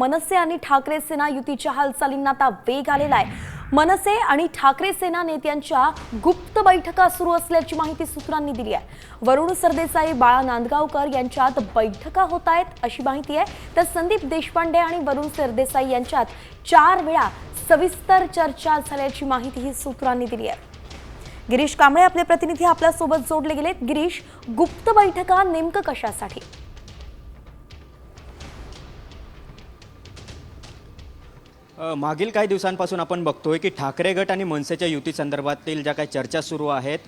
मनसे आणि ठाकरे सेना युतीच्या हालचालींना आता वेग आलेला आहे। मनसे आणि ठाकरे सेना नेत्यांच्या गुप्त बैठका सुरू असल्याची माहिती सूत्रांनी दिली आहे। वरुण सरदेसाई, बाळा नांदगावकर यांच्यात बैठका होत आहेत अशी माहिती आहे। तर संदीप देशपांडे आणि वरुण सरदेसाई यांच्यात 4 वेळा सविस्तर चर्चा झाल्याची माहिती ही सूत्रांनी दिली आहे। गिरीश कांबळे आपले प्रतिनिधी आपल्या सोबत जोडले गेलेत। गिरीश, गुप्त बैठका नेमकं कशासाठी? मागील काही दिवसांपासून आपण बघतोय की ठाकरे गट आणि मनसेच्या युती संदर्भातील ज्या काही चर्चा सुरू आहेत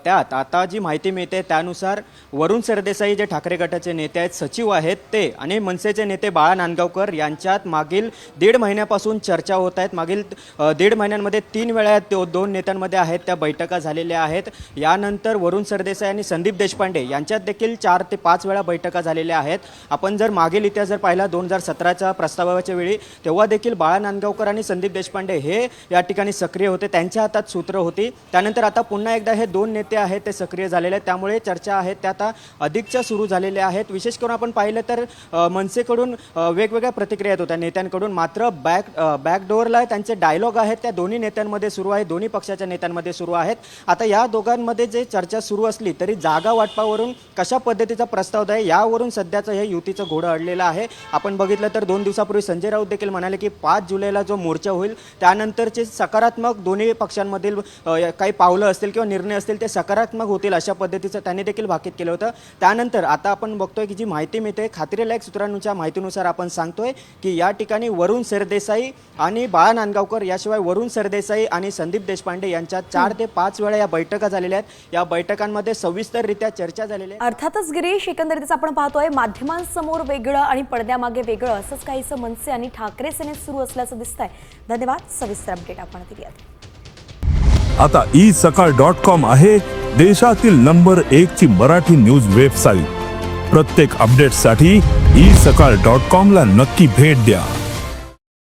त्यात आता जी माहिती मिळते त्यानुसार वरुण सरदेसाई जे ठाकरे गटाचे नेते आहेत, सचिव आहेत ते, आणि मनसेचे नेते बाळा नांदगावकर यांच्यात मागील 1.5 महिन्यापासून चर्चा होत आहेत। मागील 1.5 महिन्यांमध्ये 3 वेळा दोन नेत्यांमध्ये आहेत त्या बैठका झालेल्या आहेत। यानंतर वरुण सरदेसाई आणि संदीप देशपांडे यांच्यात देखील 4 ते 5 वेळा बैठका झालेल्या आहेत। आपण जर मागील इतिहास जर पाहिला 2017च्या प्रस्तावाच्या वेळी तेव्हा देखील बाळा नांदगावकर आणि संदीप देशपांडे हे या ठिकाणी सक्रिय होते, त्यांच्या हातात सूत्र होती। त्यानंतर आता पुन्हा एकदा हे 2 नेते आहेत ते सक्रिय झालेले आहेत, त्यामुळे चर्चा आहेत त्या आता अधिकच्या सुरू झालेल्या आहेत। विशेष करून आपण पाहिलं तर मनसेकडून वेगवेगळ्या प्रतिक्रिया येत होत्या नेत्यांकडून, मात्र बॅकडोअरला त्यांचे डायलॉग आहेत त्या दोन्ही नेत्यांमध्ये सुरू आहे, दोन्ही पक्षाच्या नेत्यांमध्ये सुरू आहेत। आता या दोघांमध्ये जे चर्चा सुरू असली तरी जागा वाटपावरून कशा पद्धतीचा प्रस्ताव आहे यावरून सध्याचं हे युतीचं घोडं अडलेलं आहे। आपण बघितलं तर 2 दिवसापूर्वी संजय राऊत देखील म्हणाले की 5 जुलैला जो मोर्चा होईल त्यानंतरचे सकारात्मक दोन्ही पक्षांमधील काही पावलं असतील किंवा निर्णय असतील ते सकारात्मक होतील अशा पद्धतीचं त्यांनी देखील भाकीत केलं होतं। त्यानंतर आता आपण बघतोय की जी माहिती मिळते खात्रीलायक सूत्रांच्या माहितीनुसार आपण सांगतोय की या ठिकाणी वरुण सरदेसाई आणि बाळा नांदगावकर याशिवाय वरुण सरदेसाई आणि संदीप देशपांडे यांच्यात 4 ते 5 वेळा या बैठका झालेल्या आहेत। या बैठकांमध्ये सविस्तररित्या चर्चा झालेली आहे। अर्थातच गिरीश, एकंदरीतच आपण पाहतोय माध्यमांसमोर वेगळं आणि पडद्यामागे वेगळं असंच काहीसं मनसे आणि ठाकरे सेनेत सुरू असल्याचं दिसतंय। धन्यवाद, सविस्तर अपडेट आपण दिली आहे। आता isakal.com आहे देशातील नंबर 1 ची मराठी न्यूज वेबसाईट। प्रत्येक अपडेटसाठी isakal.com ला नक्की भेट द्या।